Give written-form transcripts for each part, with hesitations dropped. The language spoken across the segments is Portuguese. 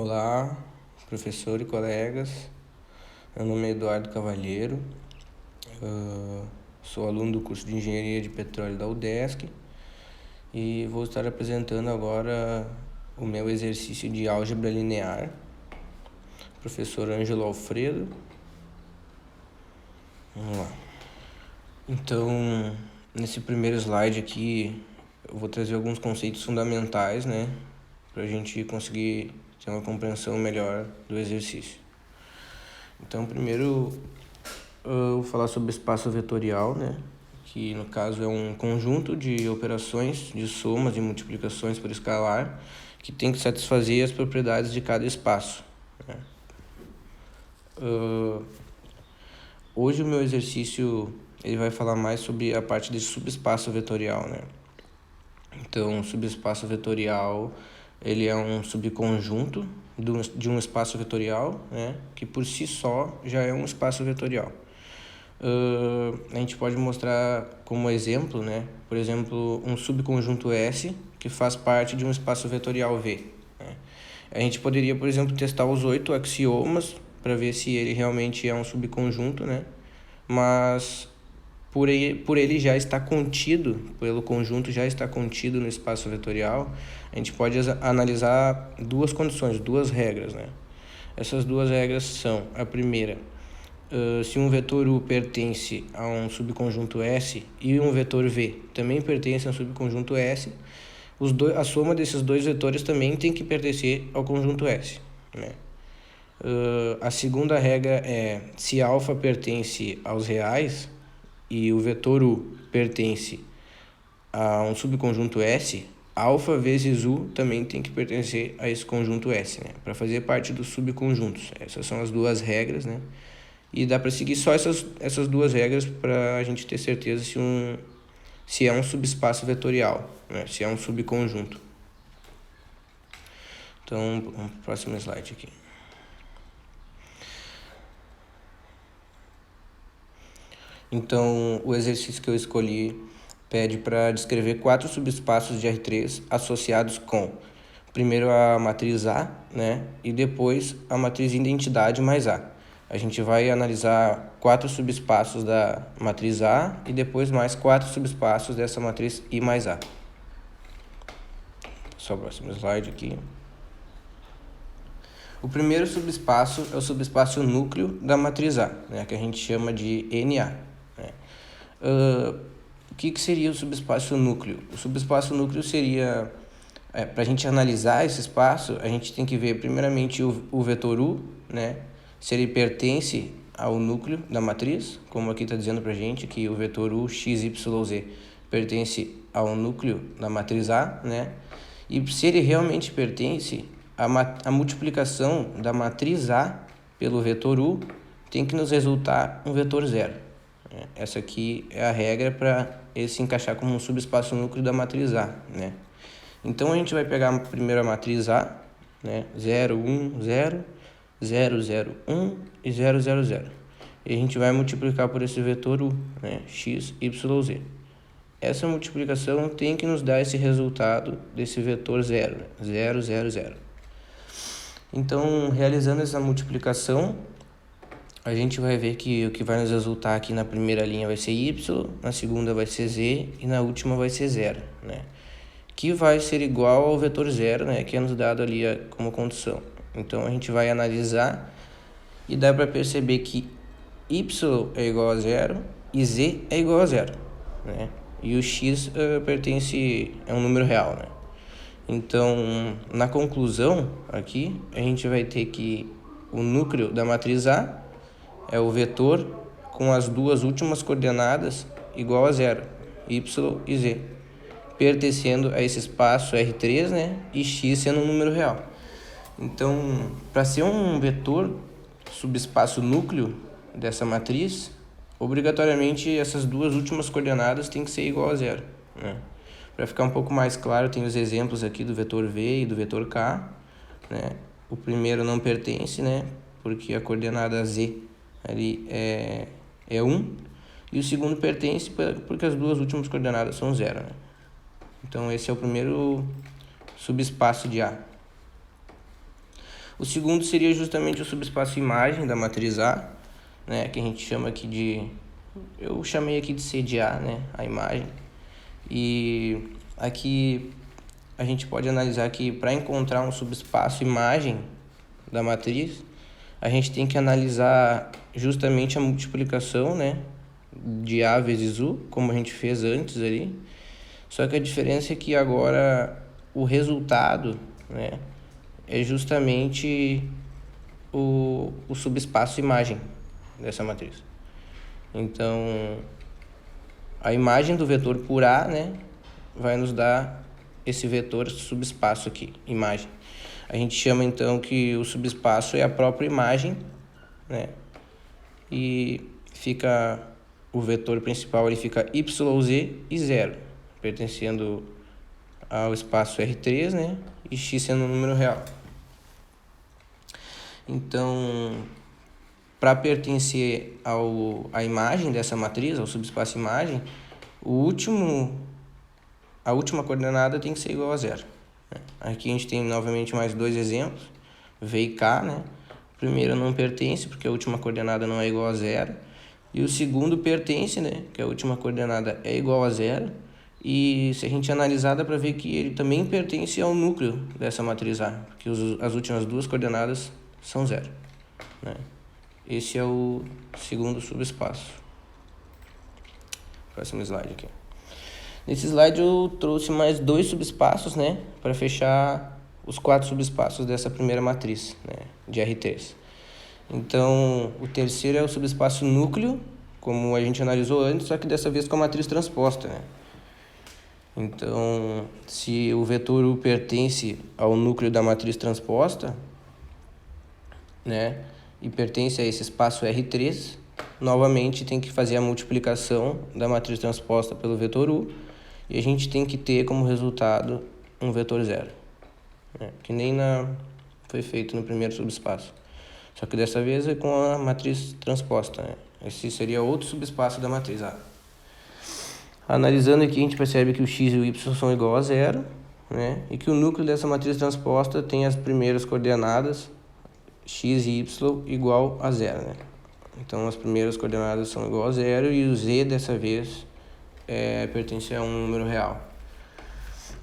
Olá, professor e colegas. Meu nome é Eduardo Cavalheiro, sou aluno do curso de Engenharia de Petróleo da UDESC e vou estar apresentando agora o meu exercício de álgebra linear. Professor Ângelo Alfredo. Vamos lá. Então, nesse primeiro slide aqui, eu vou trazer alguns conceitos fundamentais, para a gente conseguir ter uma compreensão melhor do exercício. Então, primeiro, eu vou falar sobre espaço vetorial, que no caso é um conjunto de operações de somas e multiplicações por escalar que tem que satisfazer as propriedades de cada espaço. Hoje o meu exercício ele vai falar mais sobre a parte de subespaço vetorial, Então, o subespaço vetorial ele é um subconjunto de um espaço vetorial, que por si só já é um espaço vetorial. A gente pode mostrar como exemplo, por exemplo, um subconjunto S que faz parte de um espaço vetorial V. A gente poderia, por exemplo, testar os 8 axiomas para ver se ele realmente é um subconjunto, mas por ele já está contido, pelo conjunto já está contido no espaço vetorial, a gente pode analisar duas condições, duas regras. Essas duas regras são, a primeira, se um vetor U pertence a um subconjunto S e um vetor V também pertence a um subconjunto S, a soma desses dois vetores também tem que pertencer ao conjunto S. A segunda regra é, se alfa pertence aos reais e o vetor U pertence a um subconjunto S, alfa vezes U também tem que pertencer a esse conjunto S, para fazer parte dos subconjuntos. Essas são as duas regras, E dá para seguir só essas duas regras para a gente ter certeza se é um subespaço vetorial, se é um subconjunto. Então, vamos para o próximo slide aqui. Então, o exercício que eu escolhi pede para descrever 4 subespaços de R3 associados com, primeiro a matriz A, e depois a matriz identidade mais A. A gente vai analisar 4 subespaços da matriz A e depois mais 4 subespaços dessa matriz I mais A. Só o próximo slide aqui. O primeiro subespaço é o subespaço núcleo da matriz A, que a gente chama de NA. O que seria o subespaço núcleo? O subespaço núcleo seria, para a gente analisar esse espaço, a gente tem que ver primeiramente o vetor U, se ele pertence ao núcleo da matriz, como aqui está dizendo para a gente que o vetor U, x, y, z pertence ao núcleo da matriz A, E se ele realmente pertence, a multiplicação da matriz A pelo vetor U tem que nos resultar um vetor zero. Essa aqui é a regra para ele se encaixar como um subespaço núcleo da matriz A, Então, a gente vai pegar primeiro a matriz A, 0, 1, 0, 0, 0, 1 e 0, 0, 0. E a gente vai multiplicar por esse vetor U, x, y, z. Essa multiplicação tem que nos dar esse resultado desse vetor 0, 0, 0, 0. Então, realizando essa multiplicação, a gente vai ver que o que vai nos resultar aqui na primeira linha vai ser y, na segunda vai ser z e na última vai ser 0, Que vai ser igual ao vetor 0, que é nos dado ali como condição. Então, a gente vai analisar e dá para perceber que y é igual a 0 e z é igual a 0, E o x é um número real, Então, na conclusão aqui, a gente vai ter que o núcleo da matriz A é o vetor com as duas últimas coordenadas igual a 0, y e z, pertencendo a esse espaço R3, e x sendo um número real. Então, para ser um vetor subespaço núcleo dessa matriz, obrigatoriamente essas duas últimas coordenadas têm que ser igual a 0. Para ficar um pouco mais claro, tem os exemplos aqui do vetor V e do vetor K. O primeiro não pertence, porque a coordenada Z ali é 1. E o segundo pertence porque as duas últimas coordenadas são 0. Então, esse é o primeiro subespaço de A. O segundo seria justamente o subespaço imagem da matriz A, né, que a gente chama aqui eu chamei aqui de CDA, né, a imagem. E aqui a gente pode analisar que para encontrar um subespaço imagem da matriz, a gente tem que analisar justamente a multiplicação, né, de A vezes U, como a gente fez antes ali. Só que a diferença é que agora o resultado, né, é justamente o subespaço imagem dessa matriz. Então, a imagem do vetor por A, né, vai nos dar esse vetor subespaço aqui, imagem. A gente chama então que o subespaço é a própria imagem, né, e fica o vetor principal, ele fica YZ e 0, pertencendo ao espaço R3, né, e x sendo um número real. Então, para pertencer à imagem dessa matriz, ao subespaço imagem, a última coordenada tem que ser igual a 0. Aqui a gente tem novamente mais dois exemplos, V e K, né? O primeiro não pertence, porque a última coordenada não é igual a 0. E o segundo pertence, né? Que a última coordenada é igual a 0. E se a gente analisar, dá para ver que ele também pertence ao núcleo dessa matriz A, porque as últimas duas coordenadas são 0, né? Esse é o segundo subespaço. Próximo slide aqui. Nesse slide eu trouxe mais dois subespaços, né, para fechar os 4 subespaços dessa primeira matriz, né, de R3. Então, o terceiro é o subespaço núcleo, como a gente analisou antes, só que dessa vez com a matriz transposta, né? Então, se o vetor U pertence ao núcleo da matriz transposta, né, e pertence a esse espaço R3, novamente tem que fazer a multiplicação da matriz transposta pelo vetor U, e a gente tem que ter como resultado um vetor 0, né, que nem foi feito no primeiro subespaço. Só que dessa vez é com a matriz transposta, né? Esse seria outro subespaço da matriz A. Analisando aqui, a gente percebe que o x e o y são igual a 0, né? E que o núcleo dessa matriz transposta tem as primeiras coordenadas x e y igual a 0, né? Então, as primeiras coordenadas são igual a 0 e o z, dessa vez, pertence a um número real.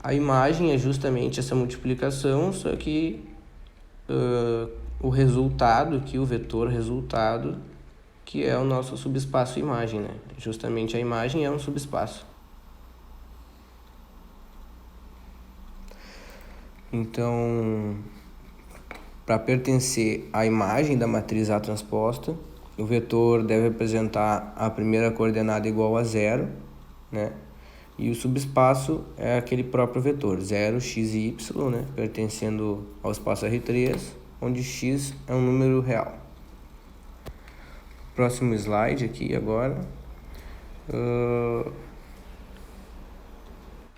A imagem é justamente essa multiplicação, só que o resultado aqui, o vetor resultado, que é o nosso subespaço imagem, né? Justamente a imagem é um subespaço. Então, para pertencer à imagem da matriz A transposta, o vetor deve representar a primeira coordenada igual a 0, né? E o subespaço é aquele próprio vetor, 0, x e y, né? Pertencendo ao espaço R3, onde x é um número real. Próximo slide aqui agora.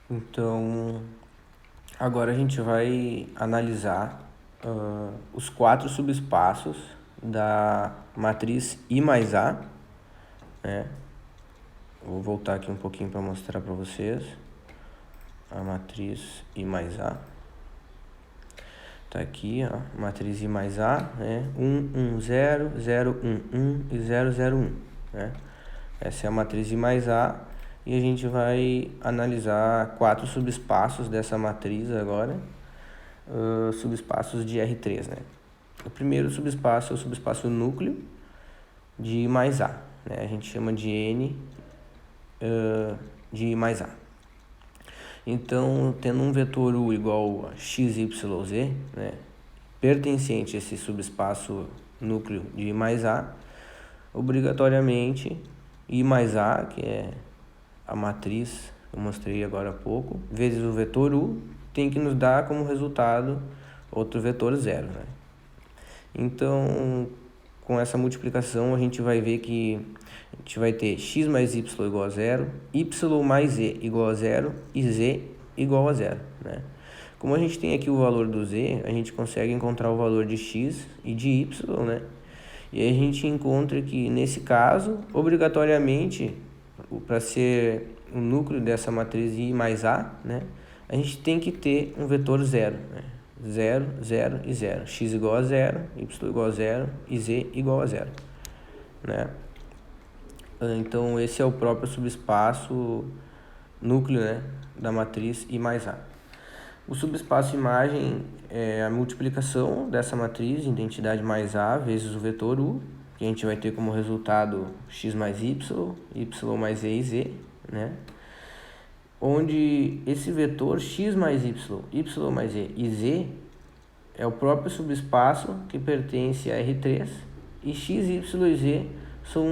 Então, agora a gente vai analisar os 4 subespaços da matriz I mais A, né? Vou voltar aqui um pouquinho para mostrar para vocês a matriz I mais A. Tá aqui, ó, matriz I mais A, né? 1, 1, 0, 0, 1, 1 e 0, 0, 1, né? Essa é a matriz I mais A e a gente vai analisar 4 subespaços dessa matriz agora, subespaços de R3, né? O primeiro subespaço é o subespaço núcleo de I mais A, né? A gente chama de N de I mais A. Então, tendo um vetor U igual a x, y, z, né, pertencente a esse subespaço núcleo de I mais A, obrigatoriamente I mais A, que é a matriz que eu mostrei agora há pouco, vezes o vetor U, tem que nos dar como resultado outro vetor 0, né? Então, com essa multiplicação, a gente vai ver que a gente vai ter x mais y igual a 0, y mais z igual a 0 e z igual a 0, né? Como a gente tem aqui o valor do z, a gente consegue encontrar o valor de x e de y, né? E aí a gente encontra que, nesse caso, obrigatoriamente, para ser o núcleo dessa matriz I mais A, né, a gente tem que ter um vetor 0, né? 0, 0 e 0. X igual a 0, y igual a 0 e z igual a 0, né? Então, esse é o próprio subespaço núcleo, né, da matriz I mais A. O subespaço imagem é a multiplicação dessa matriz, identidade mais A, vezes o vetor U, que a gente vai ter como resultado x mais y, y mais e e z, né? Onde esse vetor x mais y, y mais e z é o próprio subespaço que pertence a R3, e x, y e z são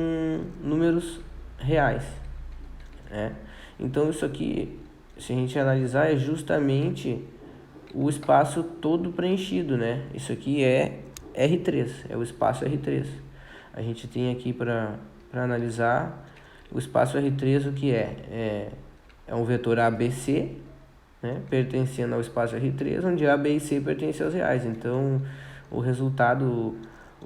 números reais, né? Então isso aqui, se a gente analisar, é justamente o espaço todo preenchido, né? Isso aqui é R3, é o espaço R3. A gente tem aqui para analisar o espaço R3, o que é um vetor ABC, né, pertencendo ao espaço R3, onde A, B e C pertencem aos reais. Então, o resultado,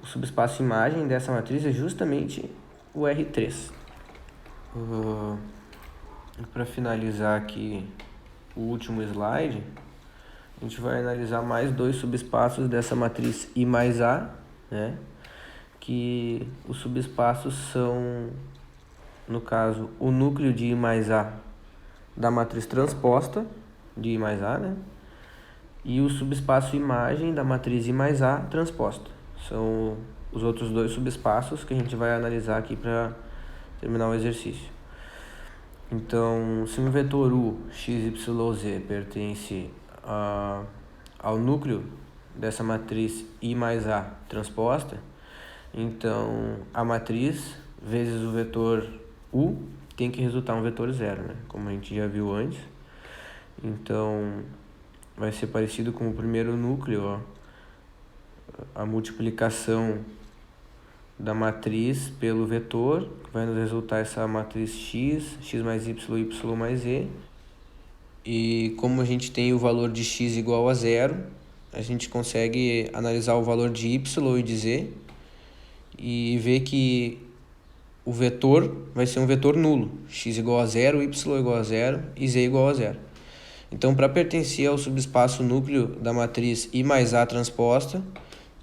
o subespaço imagem dessa matriz é justamente o R3. Para finalizar aqui o último slide, a gente vai analisar mais dois subespaços dessa matriz I mais A, né? Que os subespaços são, no caso, o núcleo de I mais A da matriz transposta de I mais A, né? E o subespaço imagem da matriz I mais A transposta. São os outros dois subespaços que a gente vai analisar aqui para terminar o exercício. Então, se um vetor U, x, y, z pertence ao núcleo dessa matriz I mais A transposta, então a matriz vezes o vetor U tem que resultar um vetor zero, né? Como a gente já viu antes. Então, vai ser parecido com o primeiro núcleo, ó. A multiplicação da matriz pelo vetor, vai nos resultar essa matriz x, x mais y, y mais z. E como a gente tem o valor de x igual a zero, a gente consegue analisar o valor de y e de z e ver que o vetor vai ser um vetor nulo, x igual a zero, y igual a zero e z igual a zero. Então, para pertencer ao subespaço núcleo da matriz I mais A transposta,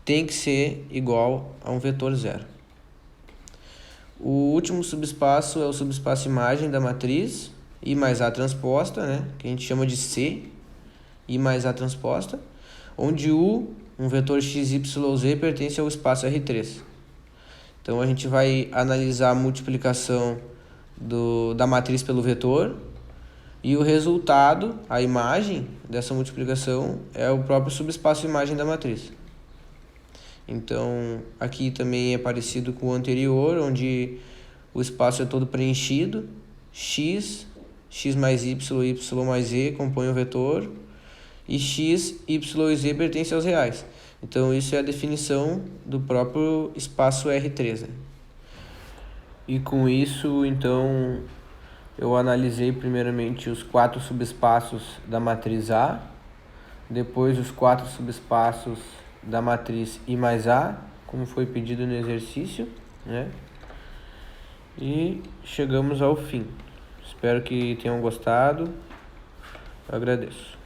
tem que ser igual a um vetor zero. O último subespaço é o subespaço imagem da matriz I mais A transposta, né? Que a gente chama de C, I mais A transposta, onde U, um vetor x, y, z, pertence ao espaço R3. Então, a gente vai analisar a multiplicação da matriz pelo vetor, e o resultado, a imagem dessa multiplicação, é o próprio subespaço imagem da matriz. Então, aqui também é parecido com o anterior, onde o espaço é todo preenchido, x, x mais y, y mais z compõem o vetor, e x, y e z pertencem aos reais. Então, isso é a definição do próprio espaço R3, né? E com isso, então, eu analisei primeiramente os 4 subespaços da matriz A, depois os 4 subespaços da matriz I mais A, como foi pedido no exercício, né? E chegamos ao fim. Espero que tenham gostado. Eu agradeço.